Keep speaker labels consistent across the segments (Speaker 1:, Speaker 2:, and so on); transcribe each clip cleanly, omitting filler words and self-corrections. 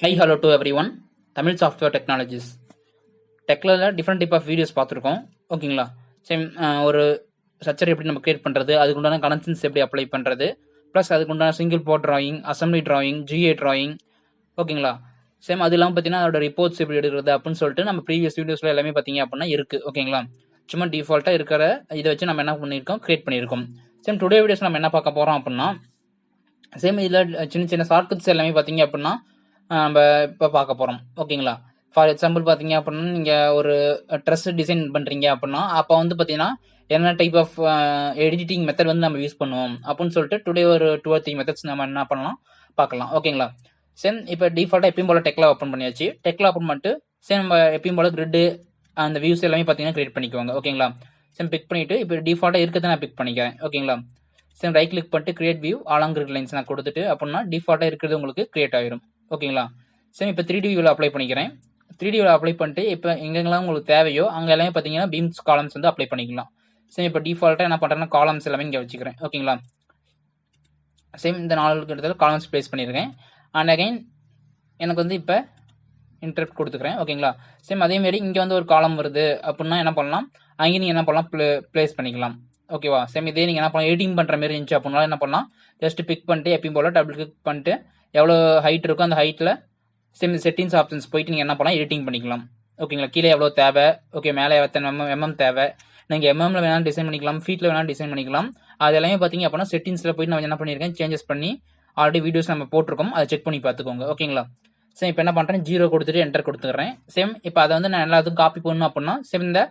Speaker 1: Hi, hello to everyone. Tamil software technologies. Tekla different type of videos பார்த்துருக்கோம் ஓகேங்களா. Same ஒரு structure எப்படி நம்ம கிரியேட் பண்ணுறது, அதுக்குண்டான கனெக்ஷன்ஸ் எப்படி அப்ளை பண்ணுறது, ப்ளஸ் அதுக்குண்டான single part drawing, assembly drawing, GA drawing ஓகேங்களா. சேம் அது இல்லாமல் பார்த்தீங்கன்னா அதோட ரிப்போர்ட்ஸ் எப்படி எடுக்கிறது அப்படின்னு சொல்லிட்டு நம்ம ப்ரீவியஸ் வீடியோஸில் எல்லாமே பார்த்தீங்க அப்படின்னா இருக்குது ஓகேங்களா. சும்மா டிஃபால்ட்டாக இருக்கிற இதை வச்சு நம்ம என்ன பண்ணியிருக்கோம், கிரியேட் பண்ணியிருக்கோம். சேம் டுடே வீடியோஸ் நம்ம என்ன பார்க்க போகிறோம் அப்படின்னா, சேம் இதில் சின்ன சின்ன ஷார்ட்கட்ஸ் எல்லாமே பார்த்தீங்க அப்படின்னா நம்ம இப்போ பார்க்க போகிறோம் ஓகேங்களா. ஃபார் எக்ஸாம்பிள் பார்த்தீங்க அப்படின்னா நீங்கள் ஒரு ட்ரெஸ் டிசைன் பண்ணுறீங்க அப்படின்னா அப்போ வந்து பார்த்தீங்கன்னா என்ன டைப் ஆஃப் எடிட்டிங் மெத்தட் வந்து நம்ம யூஸ் பண்ணுவோம் அப்படின்னு சொல்லிட்டு டுடே ஒரு 2 or 3 மெத்தட்ஸ் நம்ம என்ன பண்ணலாம் பார்க்கலாம் ஓகேங்களா. சேம் இப்போ டிஃபால்ட்டாக எப்பயும் போல் டெக்லா ஓப்பன் பண்ணியாச்சு. டெக்லா ஓப்பன் பண்ணிட்டு சேம் நம்ம எப்பயும் போல் கிரிட்டு அந்த வியூஸ் எல்லாமே பார்த்தீங்கன்னா கிரியேட் பண்ணிக்குவாங்க ஓகேங்களா. சேம் பிக் பண்ணிவிட்டு இப்போ டிஃபால்ட்டாக இருக்கிறத நான் பிக் பண்ணிக்கிறேன் ஓகேங்களா. சேம் ரைட் கிளிக் பண்ணிட்டு create view along grid lines நான் கொடுத்துட்டு அப்படின்னா டிஃபால்ட்டாக இருக்கிறது உங்களுக்கு கிரியேட் ஆகிடும் ஓகேங்களா. சரி இப்போ 3D வியூவில் அப்ளை பண்ணிக்கிறேன். 3D வியூவில் அப்ளை பண்ணிட்டு இப்போ எங்கெங்கெல்லாம் உங்களுக்கு தேவையோ அங்கே எல்லாமே பார்த்தீங்கன்னா பீம்ஸ் காலம்ஸ் வந்து அப்ளை பண்ணிக்கலாம். சரி இப்போ டிஃபால்ட்டாக என்ன பண்ணுறேன்னா காலம்ஸ் எல்லாமே இங்கே வச்சுக்கிறேன் ஓகேங்களா. சேம் இந்த 4 இடத்துல காலம்ஸ் ப்ளேஸ் பண்ணியிருக்கேன். அண்ட் அகைன் எனக்கு வந்து இப்போ இன்டர்ப்ட் கொடுத்துக்கிறேன் ஓகேங்களா. சேம் அதேமாரி இங்கே வந்து ஒரு காலம் வருது அப்படின்னா என்ன பண்ணலாம், அங்கே நீங்கள் என்ன பண்ணலாம் ப்ளேஸ் பண்ணிக்கலாம் ஓகேவா. சேம் இதே நீங்கள் என்ன பண்ணலாம் எடிட்டிங் பண்ணுற மாதிரி இருந்துச்சு அப்படின்னா என்ன பண்ணலாம், ஜஸ்ட் பிக் பண்ணிட்டு எப்பயும் போல் டபுள் கிளிக் பண்ணிட்டு எவ்வளோ ஹைட் இருக்கோ அந்த ஹைட்டில் சேம் செட்டிங்ஸ் ஆப்ஷன்ஸ் போயிட்டு நீங்கள் என்ன பண்ணலாம் எடிட்டிங் பண்ணிக்கலாம் ஓகேங்களா. கீழே எவ்வளோ தேவை, ஓகே மேலே எத்தனை எம்எம் தேவை, நீங்கள் எம்எம்ல வேணாலும் டிசைன் பண்ணிக்கலாம், ஃபீட்டில் வேணாலும் டிசைன் பண்ணிக்கலாம். அது எல்லாமே பார்த்தீங்க அப்படின்னா செட்டிங்ஸில் போயிட்டு நான் என்ன பண்ணியிருக்கேன் சேஞ்சஸ் பண்ணி ஆல்ரெடி வீடியோஸ் நம்ம போட்டிருக்கோம், அதை செக் பண்ணி பார்த்துக்கோங்க ஓகேங்களா. சேம் இப்போ என்ன பண்ணுறேன் 0 கொடுத்துட்டு என்டர் கொடுத்துக்கிறேன். சேம் இப்போ அதை வந்து நான் எல்லாத்துக்கும் காப்பி பண்ணணும் அப்படின்னா சேம் இந்த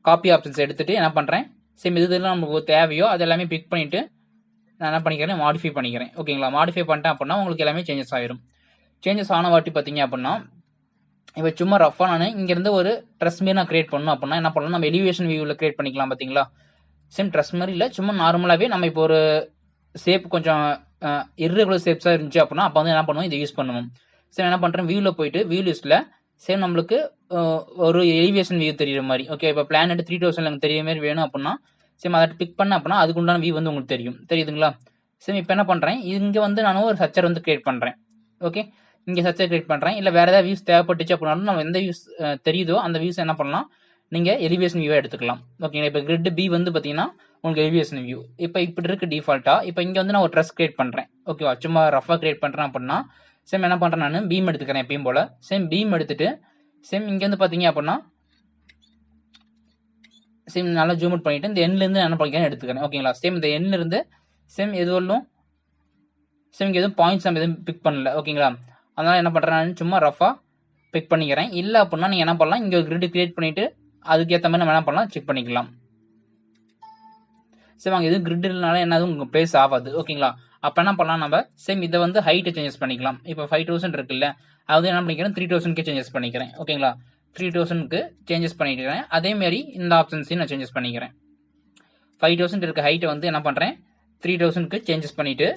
Speaker 1: காப்பி ஆப்ஷன்ஸ் எடுத்துகிட்டு என்ன பண்ணுறேன், சேம் இதெல்லாம் நமக்கு தேவையோ அது எல்லாமே பிக் பண்ணிவிட்டு நான் என்ன பண்ணிக்கிறேன் மாடிஃபை பண்ணிக்கிறேன் ஓகேங்களா. மாடிஃபை பண்ணிட்டேன் அப்படின்னா உங்களுக்கு எல்லாமே சேஞ்சஸ் ஆயிரும். சேஞ்சஸ் ஆன வாட்டி பார்த்தீங்க அப்படின்னா இப்போ சும்மா ரஃபாக நான் இங்கேருந்து ஒரு ட்ரெஸ் மாரி நான் கிரியேட் பண்ணணும் அப்படின்னா என்ன பண்ணலாம், நம்ம எலிவேஷன் வியூவில் கிரியேட் பண்ணிக்கலாம் பார்த்தீங்களா. சேம் ட்ரெஸ் மாதிரி இல்லை, சும்மா நார்மலாகவே நம்ம இப்போ ஒரு ஷேப் கொஞ்சம் இர்ரெகுலர் ஷேப்ஸாக இருந்துச்சு அப்படின்னா அப்போ வந்து என்ன பண்ணுவோம் இதை யூஸ் பண்ணுவோம். சேம் என்ன பண்ணுறேன் வியூவில் போயிட்டு வியூ லிஸ்ட்டில் சேம் நம்மளுக்கு ஒரு எலிவேஷன் வியூ தெரியுற மாதிரி ஓகே. இப்போ பிளான் 3000 எனக்கு தெரிய மாதிரி வேணும் அப்படின்னா சேம் அதை பிக் பண்ண அப்படின்னா அதுக்குண்டான வியூ வந்து உங்களுக்கு தெரியுதுங்களா. சேம் இப்போ என்ன பண்ணுறேன் இங்கே வந்து நான் ஒரு சச்சர் வந்து கிரியேட் பண்ணுறேன் ஓகே. இங்கே சச்சர் கிரியேட் பண்ணுறேன், இல்லை வேறு ஏதாவது வியூஸ் தேவைப்பட்டுச்சு அப்படின்னாலும் நம்ம எந்த வியூஸ் தெரியுதோ அந்த வியூஸ் என்ன பண்ணலாம் நீங்கள் எலிவேஷன் வியூவாக எடுத்துக்கலாம் ஓகேங்களா. இப்போ கிரிட் பி வந்து பார்த்தீங்கன்னா உங்களுக்கு எலிவேஷன் வியூ இப்போ இப்படி இருக்கு டிஃபால்ட்டாக. இப்போ இங்கே வந்து நான் ஒரு ட்ரெஸ் கிரியேட் பண்ணுறேன் ஓகேவா, சும்மா ரஃபாக கிரியேட் பண்ணுறேன் அப்படின்னா சேம் என்ன பண்ணுறேன் நான் பீம் எடுத்துக்கிறேன் எப்பயும் போல். சேம் பீம் எடுத்துட்டு சேம் இங்கே வந்து பார்த்தீங்க அப்படின்னா சேம் நல்லா ஜூம் அவுட் பண்ணிட்டு இந்த எண்ட்லேருந்து என்ன பண்ணிக்கிறேன் எடுத்துக்கிறேன் ஓகேங்களா. சேம் இந்த எண்ணிலிருந்து சேம் எதுவும் சேம் இங்கே எதுவும் பாயிண்ட்ஸ் நம்ம எதுவும் பிக் பண்ணல ஓகேங்களா. அதனால் என்ன பண்ணுறேன் நான் சும்மா ரஃபாக பிக் பண்ணிக்கிறேன். இல்லை அப்படின்னா நீங்கள் என்ன பண்ணலாம் இங்கே ஒரு கிரிட் கிரியேட் பண்ணிவிட்டு அதுக்கேற்ற மாதிரி நம்ம என்ன பண்ணலாம் செக் பண்ணிக்கலாம். சேம் அங்கே எதுவும் கிரிட் இல்லைனால என்னது உங்களுக்கு பிளேஸ் ஆகாது ஓகேங்களா. அப்போ என்ன பண்ணலாம் நம்ம சேம் இதை வந்து ஹைட்டை சேஞ்சஸ் பண்ணிக்கலாம். இப்போ 5000 இருக்குல்ல அது என்ன பண்ணிக்கிறேன் 3000க்கு சேஞ்சஸ் பண்ணிக்கிறேன் ஓகேங்களா. 3000க்கு சேஞ்சஸ் பண்ணிக்கிறேன். அதேமாரி இந்த ஆப்ஷன்ஸையும் நான் சேஞ்சஸ் பண்ணிக்கிறேன். 5000 இருக்க ஹைட்டை வந்து என்ன பண்ணுறேன் 3000க்கு சேஞ்சஸ் பண்ணிவிட்டு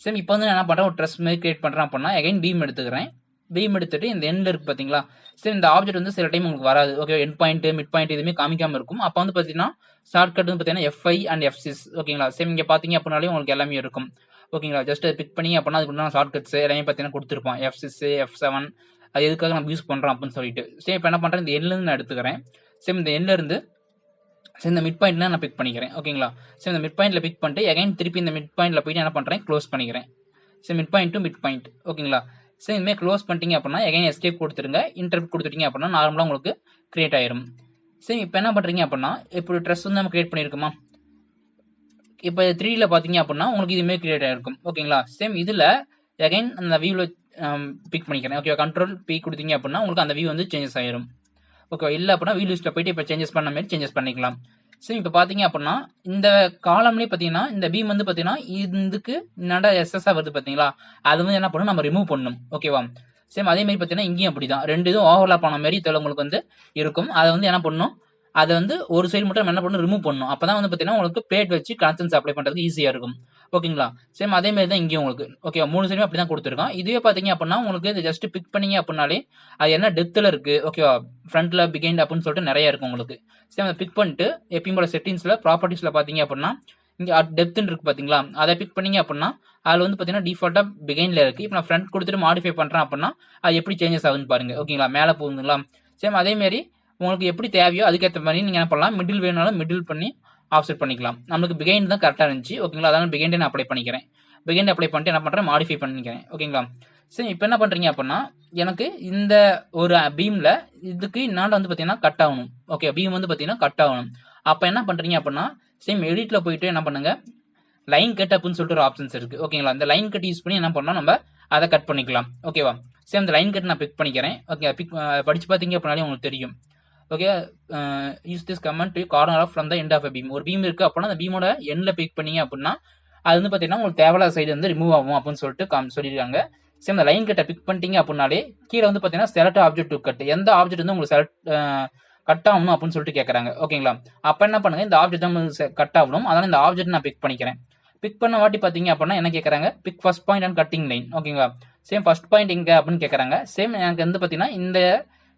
Speaker 1: சேம் இப்போ வந்து நான் என்ன பண்ணுறேன் ஒரு ட்ரெஸ் மாதிரி கிரியேட் பண்ணுறேன் அப்படின்னா அகைன் பீம் எடுத்துக்கிறேன். பீம் எடுத்துட்டு இந்த எண்டில் இருக்குது பார்த்தீங்களா. சரி இந்த ஆப்ஜெக்ட் வந்து சில டைம் உங்களுக்கு வராது okay, end point mid point எதுவுமே காமிக்காமல் இருக்கும். அப்போ வந்து பார்த்தீங்கன்னா ஷார்ட்கட் வந்து பார்த்தீங்கன்னா F5 and F6 ஓகேங்களா. சேம் இங்கே பார்த்தீங்க அப்படின்னாலே உங்களுக்கு எல்லாமே இருக்கும் ஓகேங்களா. ஜஸ்ட் அதை பிக் பண்ணி அப்படின்னா அதுக்குண்டான ஷார்ட்கட்ஸ் எல்லாமே பார்த்தீங்கன்னா கொடுத்துருப்போம் F6 F7 அது எதுக்காக நம்ம யூஸ் பண்ணுறோம் அப்படின்னு சொல்லிட்டு. சரி இப்போ என்ன பண்ணுறேன் இந்த எண்ட்லேருந்து நான் எடுத்துக்கிறேன். சேம் இந்த எண்ட்லேருந்து சரி இந்த மிட் பாயிண்ட்ல நான் பிக் பண்ணிக்கிறேன் ஓகேங்களா. சரி இந்த மிட் பாயிண்ட்ல பிக் பண்ணிட்டு அகைன் திருப்பி இந்த மிட் பாயிண்ட்ல போயிட்டு என்ன பண்ணுறேன் க்ளோஸ் பண்ணிக்கிறேன். சரி mid point to mid point ஓகேங்களா. சரி இதுமாதிரி க்ளோஸ் பண்ணிட்டீங்க அப்படின்னா அகைன் எஸ்கேப் கொடுத்துருங்க, இன்டர்ப்ட் கொடுத்துட்டீங்க அப்படின்னா நார்மலாக உங்களுக்கு கிரியேட் ஆயிரும். சரி இப்போ என்ன பண்ணுறீங்க அப்படின்னா இப்போ ட்ரெஸ் வந்து நம்ம கிரியேட் பண்ணியிருக்கோமா, இப்போ 3Dல பார்த்தீங்க அப்படின்னா உங்களுக்கு இதுமாரி கிரியேட் ஆகிருக்கும் ஓகேங்களா. சேம் இதில் அகைன் அந்த வியூவில் பிக் பண்ணிக்கிறேன் ஓகே. Ctrl+P கொடுத்தீங்க அப்படின்னா உங்களுக்கு அந்த வியூ வந்து சேஞ்சஸ் ஆயிரும் ஓகே. இல்லை அப்படின்னா வியூ லிஸ்ட்டில் போயிட்டு இப்போ சேஞ்சஸ் பண்ண மாதிரி சேஞ்சஸ் பண்ணிக்கலாம். சரி இப்போ பார்த்தீங்க அப்படின்னா இந்த காலம்லேயே பார்த்தீங்கன்னா இந்த பீம் வந்து பார்த்தீங்கன்னா இதுக்கு நட எஸ்எஸ்ஸாக வருது பார்த்தீங்களா, அது வந்து என்ன பண்ணணும் நம்ம ரிமூவ் பண்ணணும் ஓகேவா. சேம் அதே மாதிரி பார்த்தீங்கன்னா இங்கேயும் அப்படி தான் 2 இதுவும் ஓவர்லாப் ஆன மாதிரி இதில் உங்களுக்கு வந்து இருக்கும். அதை வந்து என்ன பண்ணணும், அதை வந்து ஒரு சைடு மட்டும் நம்ம என்ன பண்ணணும் ரிமூவ் பண்ணணும். அப்போ தான் வந்து பார்த்தீங்கன்னா உங்களுக்கு பிளேட் வச்சு கனெக்ஷன்ஸ் அப்ளை பண்ணுறதுக்கு ஈஸியாக இருக்கும் ஓகேங்களா. சேம் அதே மாதிரி தான் இங்கேயும் உங்களுக்கு ஓகே 3 சைடுமே அப்படி தான் கொடுத்துருக்கோம். இதுவே பார்த்தீங்க அப்படின்னா உங்களுக்கு இது ஜஸ்ட் பிக் பண்ணீங்க அப்படின்னாலே அது என்ன டெப்த்தில் இருக்குது ஓகேவா, ஃப்ரண்ட்டில் பிகைண்ட் அப்படின்னு சொல்லிட்டு நிறைய இருக்கும் உங்களுக்கு. சேம் அதை பிக் பண்ணிட்டு எப்பயும் போல செட்டிங்ஸில் ப்ராப்பர்ட்டிஸில் பார்த்தீங்க அப்படின்னா இங்கே டெப்த்னு இருக்குது பார்த்தீங்களா, அதை பிக் பண்ணிங்க அப்படின்னா அதில் வந்து பார்த்தீங்கன்னா டிஃபால்ட்டாக பிகைனில் இருக்குது. இப்போ நான் ஃப்ரண்ட் கொடுத்துட்டு மாடிஃபை பண்ணுறேன் அப்படின்னா அது எப்படி சேஞ்சஸ் ஆகுதுன்னு பாருங்கள். ஓகேங்களா, மேலே போகுதுங்களா. சேம் அதேமாரி உங்களுக்கு எப்படி தேவையோ அதுக்கேற்ற மாதிரி நீங்கள் என்ன பண்ணலாம், மிடில் வேணாலும் மிடில் பண்ணி ஆஃப்செட் பண்ணிக்கலாம். நம்மளுக்கு பிகைண்ட் தான் கரெக்டாக இருந்துச்சு. ஓகேங்களா, அதனால பிகைண்டே நான் அப்ளை பண்ணிக்கிறேன். பிகைண்ட் அப்ளை பண்ணிட்டு என்ன பண்ணுறேன், மாடிஃபை பண்ணிக்கிறேன். ஓகேங்களா, சரி இப்போ என்ன பண்ணுறீங்க அப்படின்னா எனக்கு இந்த ஒரு பீமில் இதுக்கு இன்னாண்ட வந்து பார்த்தீங்கன்னா கட் ஆகணும். ஓகே, பீம் வந்து பார்த்தீங்கன்னா கட் ஆகணும். அப்போ என்ன பண்ணுறீங்க அப்படின்னா சேம் எடிட்டில் போயிட்டு என்ன பண்ணுங்க, லைன் கட் அப்படின்னு சொல்லிட்டு ஒரு ஆப்ஷன்ஸ் இருக்குது. ஓகேங்களா, இந்த லைன் கட் யூஸ் பண்ணி என்ன பண்ணலாம், நம்ம அதை கட் பண்ணிக்கலாம். ஓகேவா, சேம் இந்த லைன் கட் நான் பிக் பண்ணிக்கிறேன். ஓகே, பிக் படிச்சு பார்த்தீங்க அப்படின்னாலே உங்களுக்கு தெரியும். Okay, use this command to corner off from the end of beam. ஒரு பீம் இருக்குது அப்படின்னா அந்த பீமோட எண்டில் பிக் பண்ணீங்க அப்படின்னா அது வந்து பார்த்தீங்கன்னா உங்களுக்கு தேவையில்லாத சைடு வந்து ரிமூவ் ஆகும் அப்படின்னு சொல்லிட்டு சொல்லியிருக்காங்க. சேம் இந்த லைன் கட்டை பிக் பண்ணிட்டீங்க அப்படின்னாலே கீழே வந்து பார்த்தீங்கன்னா செலக்ட் ஆப்ஜெக்ட் டு கட், எந்த ஆப்ஜெக்ட் வந்து உங்களுக்கு செலக்ட் கட் ஆகணும் அப்படின்னு சொல்லிட்டு கேட்குறாங்க. ஓகேங்களா, அப்போ என்ன பண்ணுங்க, இந்த ஆப்ஜெக்ட் வந்து கட் ஆகணும். அதனால் இந்த ஆப்ஜெக்ட் நான் பிக் பண்ணிக்கிறேன். பிக் பண்ண வாட்டி பார்த்தீங்க அப்படின்னா என்ன கேட்குறாங்க, pick first point and cutting line. ஓகேங்களா, சேம் ஃபர்ஸ்ட் பாயிண்ட் எங்கே அப்படின்னு கேட்குறாங்க. சேம் எனக்கு வந்து பார்த்தீங்கன்னா இந்த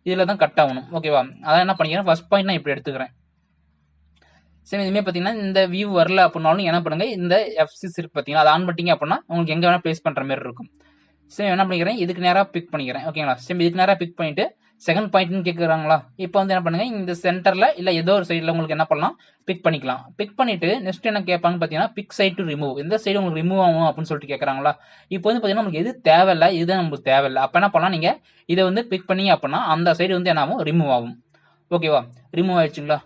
Speaker 1: இதில் தான் கட் ஆகணும். ஓகேவா, அதான் என்ன பண்ணிக்கிறேன், ஃபர்ஸ்ட் பாயிண்ட் நான் இப்படி எடுத்துக்கிறேன். சரி, இதுமாதிரி பார்த்தீங்கன்னா இந்த வியூ வரல அப்படின்னாலும் என்ன பண்ணுங்க, இந்த F6 இருக்கு பார்த்தீங்கன்னா அதை ஆன் பண்ணிட்டீங்க அப்படின்னா உங்களுக்கு எங்கே வேணால் ப்ளேஸ் பண்ணுற மாதிரி இருக்கும். சரி, என்ன பண்ணிக்கிறேன், இதுக்கு நேராக பிக் பண்ணிக்கிறேன். ஓகேங்களா, சரி இதுக்கு நேராக பிக் பண்ணிட்டு செகண்ட் பாயிண்ட்னு கேட்குறாங்களா, இப்போ வந்து என்ன பண்ணுங்க, இந்த சென்டரில் இல்லை ஏதோ ஒரு சைடில் உங்களுக்கு என்ன பண்ணலாம், பிக் பண்ணிக்கலாம். பிக் பண்ணிட்டு நெக்ஸ்ட் என்ன கேட்பாங்க பார்த்தீங்கன்னா பிக் சைட் டு ரிமூவ், எந்த சைடு உங்களுக்கு ரிமூவ் ஆகும் அப்படின்னு சொல்லிட்டு கேட்குறாங்களா. இப்போ வந்து பார்த்தீங்கன்னா நமக்கு எது தேவையில்லை, இதுதான் நமக்கு தேவையில்லை. அப்போ என்ன பண்ணலாம், நீங்கள் இதை வந்து பிக் பண்ணீங்க அப்படின்னா அந்த சைடு வந்து என்ன ஆகும், ரிமூவ் ஆகும். ஓகேவா, ரிமூவ் ஆயிடுச்சுங்களா.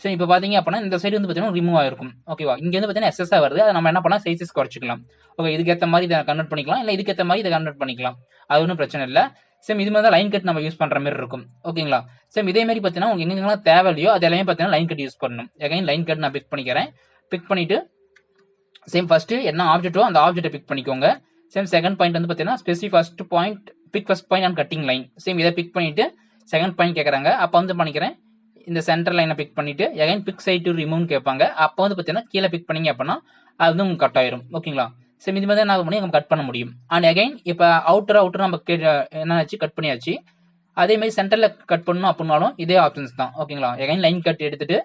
Speaker 1: சரி, இப்போ பார்த்தீங்க அப்படின்னா இந்த சைடு வந்து பார்த்தீங்கன்னா ரிமூவ் ஆயிருக்கும். ஓகேவா, இங்கே வந்து பார்த்தீங்கன்னா எஸ்எஸ்ஸாக வருது. அதை நம்ம என்ன பண்ணலாம், சைஸஸ் குறைச்சிக்கலாம். ஓகே, இதுக்கேற்ற மாதிரி இதை கன்வெர்ட் பண்ணிக்கலாம், இல்லை இதுக்கேற்ற மாதிரி இதை கன்வெர்ட் பண்ணிக்கலாம். அது ஒன்றும் பிரச்சனை இல்லை. சேம் இது மாதிரி தான் லைன் கட் நம்ம யூஸ் பண்ணுற மாதிரி இருக்கும். ஓகேங்களா, சேம் இதே மாதிரி பார்த்தீங்கன்னா உங்களுக்கு எங்கெங்கெல்லாம் தேவையில்லையோ அது எல்லாமே பார்த்தீங்கன்னா லைன் கட் யூஸ் பண்ணணும். எகைன் லைன் கட் நான் பிக் பண்ணிக்கிறேன். பிக் பண்ணிட்டு சேம் ஃபர்ஸ்ட்டு என்ன ஆப்ஜெக்ட்டோ அந்த ஆப்ஜெக்ட்டை பிக் பண்ணிக்கோங்க. சேம் செகண்ட் பாயிண்ட் வந்து பார்த்தீங்கன்னா specific first point, pick first point and cutting line. Same இதை பிக் பண்ணிட்டு செகண்ட் பாயிண்ட் கேட்குறாங்க. அப்போ வந்து பண்ணிக்கிறேன், இந்த சென்டர் லைனை பிக் பண்ணிட்டு எகைன் பிக் சைட் டு ரிமூவ்னு கேட்பாங்க. அப்போ வந்து பார்த்தீங்கன்னா கீழே பிக் பண்ணீங்க அப்படின்னா அது வந்து உங்களுக்கு கட் ஆயிரும். ஓகேங்களா, சரி இது மாதிரி தான் பண்ணி நம்ம கட் பண்ண முடியும். அண்ட் எகைன் இப்போ அவுட்டர் நம்ம என்னாச்சு கட் பண்ணியாச்சு. அதே மாதிரி சென்டரில் கட் பண்ணணும் அப்படின்னாலும் இதே ஆப்ஷன்ஸ் தான். ஓகேங்களா, எகைன் லைன் கட் எடுத்துட்டு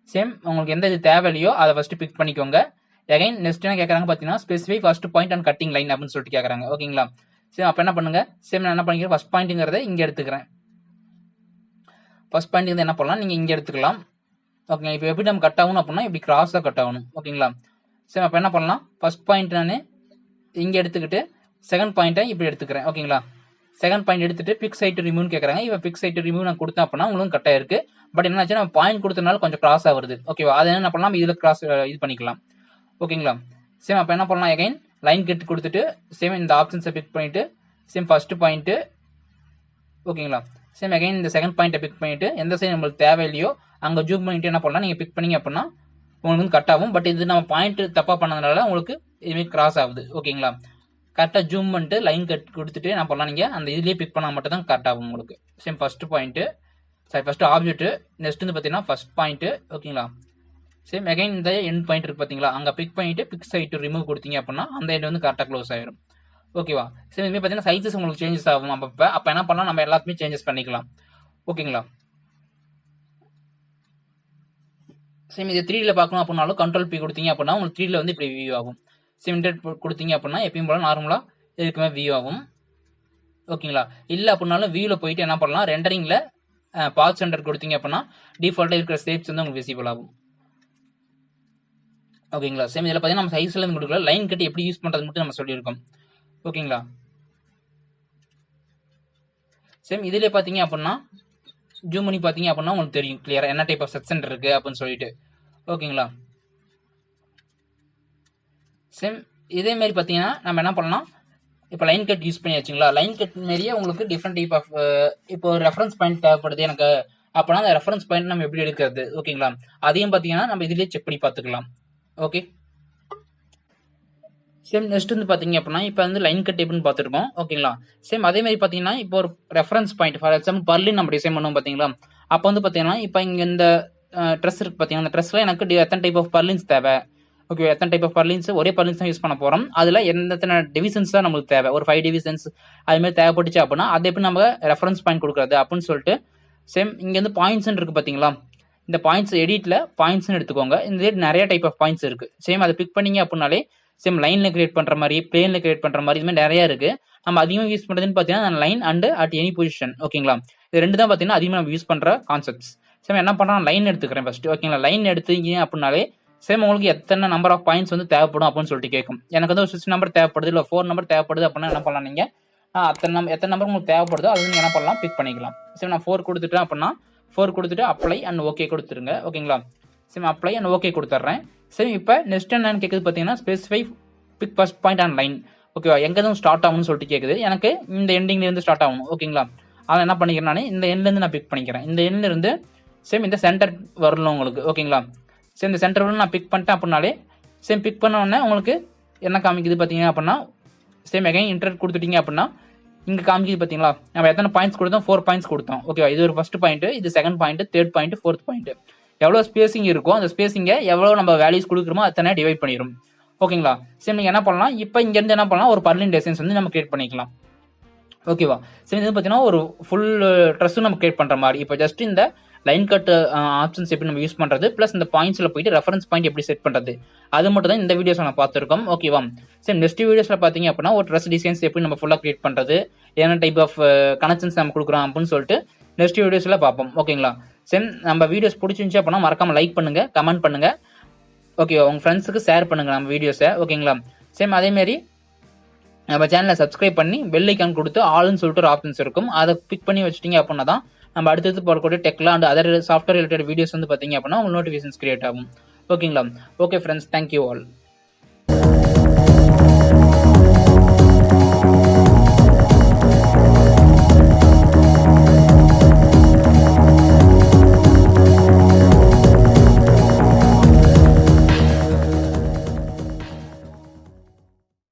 Speaker 1: சேம் உங்களுக்கு எந்த இது தேவையில்லையோ அதை ஃபர்ஸ்ட் பிக் பண்ணிக்கோங்க. எகைன் நெக்ஸ்ட் என்ன கேட்குறாங்க பார்த்தீங்கன்னா specific first point and cutting line அப்படின்னு சொல்லிட்டு கேட்குறாங்க. ஓகேங்களா, சரி அப்போ என்ன பண்ணுங்க, சேம் நான் என்ன பண்ணிக்கிறேன், ஃபர்ஸ்ட் பாயிண்ட்டுங்கிறத இங்கே எடுத்துக்கிறேன். ஃபர்ஸ்ட் பாயிண்ட் வந்து என்ன பண்ணலாம், நீங்கள் இங்கே எடுத்துக்கலாம். ஓகே, இப்போ எப்படி நம்ம கட் ஆகணும் அப்படின்னா இப்படி கிராஸாக கட் ஆகணும். ஓகேங்களா, சரி அப்போ என்ன பண்ணலாம், ஃபர்ஸ்ட் பாயிண்ட் நான் இங்கே எடுத்துக்கிட்டு செகண்ட் பாயிண்ட்டை இப்படி எடுத்துக்கிறேன். ஓகேங்களா, செகண்ட் பாயிண்ட் எடுத்துட்டு பிக் சைட் ரிமூவ்னு கேட்குறாங்க. இப்போ பிக் சைட் ரிமூவ் நான் கொடுத்தேன் அப்படின்னா உங்களுக்கு கட் ஆயிருக்கு. பட் என்னாச்சு, நம்ம பாயிண்ட் கொடுத்தனால கொஞ்சம் கிராஸாக வருது. ஓகேவா, அதை என்ன பண்ணலாம், இதில் கிராஸ் இது பண்ணிக்கலாம். ஓகேங்களா, சேம் அப்போ என்ன பண்ணலாம், எகைன் லைன் கட் கொடுத்துட்டு சேம் இந்த ஆப்ஷன்ஸை பிக் பண்ணிட்டு சேம் ஃபர்ஸ்ட் பாயிண்ட்டு. ஓகேங்களா, சேம் எகைன் இந்த செகண்ட் பாயிண்ட்டை பிக் பண்ணிட்டு எந்த சைடு நம்மளுக்கு தேவையில்லையோ அங்கே ஜூம் பண்ணிட்டு என்ன பண்ணலாம், நீங்கள் பிக் பண்ணீங்க அப்படின்னா உங்களுக்கு வந்து கட் ஆகும். பட் இது நம்ம பாயிண்ட் தப்பாக பண்ணதுனால உங்களுக்கு இதுமாரி கிராஸ் ஆகுது. ஓகேங்களா, கரெக்டாக ஜூம் பண்ணிட்டு லைன் கட் கொடுத்துட்டு என்ன பண்ணலாம், நீங்கள் அந்த இதுலேயே பிக் பண்ணால் மட்டும் தான் கரெக்ட் ஆகும் உங்களுக்கு. சேம் ஃபர்ஸ்ட் பாயிண்ட்டு, சரி ஃபர்ஸ்ட் ஆப்ஜெக்ட், நெக்ஸ்ட் வந்து பார்த்தீங்கன்னா ஃபர்ஸ்ட் பாயிண்ட்டு. ஓகேங்களா, சேம் எகைன் இந்த எண்ட் பாயிண்ட் இருக்கு பார்த்தீங்களா, அங்கே பிக் பண்ணிட்டு பிக் சைட் டு ரிமூவ் கொடுத்தீங்க அப்படின்னா அந்த எண்ட் வந்து கரெக்டாக க்ளோஸ் ஆயிடும். ஓகேவா, சரி இதுமாதிரி பார்த்தீங்கன்னா சைஸஸ் உங்களுக்கு சேஞ்சஸ் ஆகும். அப்போ என்ன பண்ணலாம், நம்ம எல்லாத்துமே சேஞ்சஸ் பண்ணிக்கலாம். ஓகேங்களா, சேம் இது 3Dல பார்க்கணும் அப்படின்னாலும் கண்ட்ரோல் பி கொடுத்தீங்க அப்படின்னா உங்களுக்கு 3Dல வந்து இப்படி வியூ ஆகும். சேம் இன்டர்ட் கொடுத்தீங்க அப்படின்னா எப்பயும் போல நார்மலாக இதுக்குமே வியூ ஆகும். ஓகேங்களா, இல்லை அப்படின்னாலும் வியூவில் போயிட்டு என்ன பண்ணலாம், ரெண்டரிங்கில் பாத் சென்டர் கொடுத்தீங்க அப்படின்னா டிஃபால்ட்டாக இருக்கிற ஷேப்ஸ் வந்து உங்களுக்கு விசிபிள் ஆகும். ஓகேங்களா, சேம் இதில் பார்த்தீங்கன்னா நம்ம சைஸ்ல இருந்து கொடுக்கல, லைன் கட்டி எப்படி யூஸ் பண்ணுறது மட்டும் நம்ம சொல்லியிருக்கோம். ஓகேங்களா, சேம் இதிலே பார்த்தீங்க அப்படின்னா ஜூம் பண்ணி பார்த்தீங்க அப்படின்னா உங்களுக்கு தெரியும் கிளியராக என்ன டைப் ஆஃப் செக்ஷன் இருக்கு அப்படின்னு சொல்லிட்டு. ஓகேங்களா, சேம் இதே மாதிரி பார்த்தீங்கன்னா நம்ம என்ன பண்ணலாம், இப்போ லைன் கட் யூஸ் பண்ணியாச்சுங்களா, லைன் கட் மாரியே உங்களுக்கு டிஃப்ரெண்ட் டைப் ஆஃப் இப்போ ரெஃபரன்ஸ் பாயிண்ட் தேவைப்படுது எனக்கு அப்படின்னா அந்த ரெஃபரன்ஸ் பாயிண்ட் நம்ம எப்படி எடுக்கிறது. ஓகேங்களா, அதையும் பார்த்தீங்கன்னா நம்ம இதுலேயே செக் பண்ணி பார்த்துக்கலாம். ஓகே, சேம் நெக்ஸ்ட் வந்து பார்த்தீங்க அப்படின்னா இப்போ வந்து லைன் கட் எப்படின்னு பார்த்துருக்கோம். ஓகேங்களா, சேம் அதே மாதிரி பார்த்தீங்கன்னா இப்போ ஒரு reference point for example Berlin நம்ம டிசைன் பண்ணுவோம் பார்த்தீங்களா. அப்போ வந்து பார்த்தீங்கன்னா இப்போ இங்கே இந்த ட்ரெஸ் இருக்கு பார்த்தீங்கன்னா, அந்த ட்ரெஸ்ல எனக்கு எத்தனை டைப் ஆஃப் பர்லின்ஸ் தேவை. ஓகே, எத்தனை டைப் ஆஃப் பர்லின்ஸ், ஒரே பர்லின்ஸ் தான் யூஸ் பண்ண போகிறோம். அதில் எத்தனை டிவிஷன்ஸ் தான் நமக்கு தேவை, ஒரு 5 டிவிஷன்ஸ் அதுமாதிரி தேவைப்பட்டுச்சு அப்படின்னா அதை எப்படி நம்ம ரெஃபரன்ஸ் பாயிண்ட் கொடுக்குறது அப்படின்னு சொல்லிட்டு சேம் இங்கே வந்து பாயிண்ட்ஸ் இருக்கு பார்த்தீங்களா. இந்த பாயிண்ட்ஸ் எடிட்டில் பாயிண்ட்ஸ்னு எடுத்துக்கோங்க. இந்த நிறைய டைப் ஆஃப் பாயிண்ட்ஸ் இருக்குது. சேம் அதை பிக் பண்ணிங்க அப்படின்னாலே சேம் லைனில் கிரியேட் பண்ணுற மாதிரி, பிளேனில் கிரியேட் பண்ணுற மாதிரி, இது மாதிரி நிறையா இருக்குது. நம்ம அதிகமாக யூஸ் பண்ணுறதுன்னு பார்த்தீங்கன்னா line and at any position. ஓகேங்களா, இது ரெண்டு தான் பார்த்தீங்கன்னா அதிகமாக நம்ம யூஸ் பண்ணுற கான்செப்ட்ஸ். சேம் என்ன பண்ணுறோம், லைன் எடுத்துக்கிறேன் ஃபஸ்ட்டு. ஓகேங்களா, லைன் எடுத்தீங்க அப்படின்னாலே சேம் உங்களுக்கு எத்தனை நம்பர் ஆஃப் பாயிண்ட்ஸ் வந்து தேவைப்படும் அப்படின்னு சொல்லிட்டு கேட்கும். எனக்கு வந்து ஒரு 6 நம்பர் தேவைப்படுது, இல்லை 4 நம்பர் தேவைப்படுது அப்படின்னா என்ன பண்ணலாம், நீங்கள் எத்தனை நம்பர் உங்களுக்கு தேவைப்படுதோ அது நீங்கள் என்ன பண்ணலாம், பிக் பண்ணிக்கலாம். சரி, நான் 4 கொடுத்துட்டேன் அப்படின்னா 4 கொடுத்துட்டு அப்ளை அண்ட் ஓகே கொடுத்துருங்க. ஓகேங்களா, சரி அப்ளை அண்ட் ஓகே கொடுத்துட்றேன். சரி, இப்போ நெக்ஸ்ட் என்னன்னு கேட்குது பார்த்தீங்கன்னா specify pick first point and line. ஓகேவா, எங்கேயும் ஸ்டார்ட் ஆகும்னு சொல்லிட்டு கேட்குது. எனக்கு இந்த எண்டிங்லேருந்து ஸ்டார்ட் ஆகணும். ஓகேங்களா, அதை என்ன பண்ணிக்கிறேன், நான் இந்த எண்ட்லேருந்து நான் பிக் பண்ணிக்கிறேன். இந்த எண்ட்லேருந்து சேம் இந்த சென்டர் வரணும் உங்களுக்கு. ஓகேங்களா, சரி இந்த சென்டர் வரணும் நான் பிக் பண்ணிட்டேன் அப்படின்னாலே சேம் பிக் பண்ண உடனே உங்களுக்கு என்ன காமிக்குது பார்த்தீங்க அப்படின்னா சேம் எகைன் இன்டர் கொடுத்துட்டீங்க அப்படின்னா இங்கே காமிக்குது பார்த்தீங்களா, நம்ம எத்தனை பாயிண்ட்ஸ் கொடுத்தோம், 4 பாயிண்ட்ஸ் கொடுத்தோம். ஓகேவா, இது ஒரு ஃபர்ஸ்ட் பாயிண்ட், இது second point, third point, fourth point. எவ்வளோ ஸ்பேசிங் இருக்கோ அந்த ஸ்பேசிங்கை எவ்வளோ நம்ம வேல்யூஸ் கொடுக்குறோமோ அத்தனை டிவைட் பண்ணிடும். ஓகேங்களா, சரி நீங்கள் என்ன பண்ணலாம், இப்போ இங்கேருந்து என்ன பண்ணலாம், ஒரு பர்லின் டிசைன்ஸ் வந்து நம்ம கிரியேட் பண்ணிக்கலாம். ஓகேவா, சரி இது பார்த்தீங்கன்னா ஒரு ஃபுல் ட்ரெஸ்ஸும் நம்ம கிரியேட் பண்ணுற மாதிரி. இப்போ ஜஸ்ட் இந்த லைன் கட் ஆப்ஷன்ஸ் எப்படி நம்ம யூஸ் பண்ணுறது, ப்ளஸ் இந்த பாயிண்ட்ஸில் போயிட்டு ரெஃபரன்ஸ் பாயிண்ட் எப்படி செட் பண்ணுறது, அது மட்டும் தான் இந்த வீடியோஸ் நம்ம பார்த்துருக்கோம். ஓகேவா, சரி நெக்ஸ்ட் வீடியோஸில் பார்த்தீங்க அப்படின்னா ஒரு ட்ரெஸ் டிசைன்ஸ் எப்படி நம்ம ஃபுல்லாக கிரியேட் பண்ணுறது, என்ன டைப் ஆஃப் கனெக்ஷன்ஸ் நம்ம கொடுக்குறோம் அப்படின்னு சொல்லிட்டு நெக்ஸ்ட் வீடியோஸில் பார்ப்போம். ஓகேங்களா, சரி நம்ம வீடியோஸ் பிடிச்சிருந்துச்சு அப்படின்னா மறக்காமல் லைக் பண்ணுங்கள், கமெண்ட் பண்ணுங்கள். ஓகே, உங்கள் ஃப்ரெண்ட்ஸுக்கு ஷேர் பண்ணுங்கள் நம்ம வீடியோஸை. ஓகேங்களா, சேம் அதேமாரி நம்ம சேனலை சப்ஸ்கிரைப் பண்ணி பெல் ஐக்கான் கொடுத்து ஆல்னு சொல்லிட்டு ஒரு ஆப்ஷன்ஸ் இருக்கும், அதை பிக் பண்ணி வச்சிட்டிங்க அப்படின்னா தான் நம்ம அடுத்தது போடக்கூடிய Tekla and other software related videos வந்து பார்த்தீங்க அப்படின்னா உங்களுக்கு நோட்டிஃபிகேஷன்ஸ் கிரியேட் ஆகும். ஓகேங்களா, ஓகே ஃப்ரெண்ட்ஸ், தேங்க்யூ ஆல்.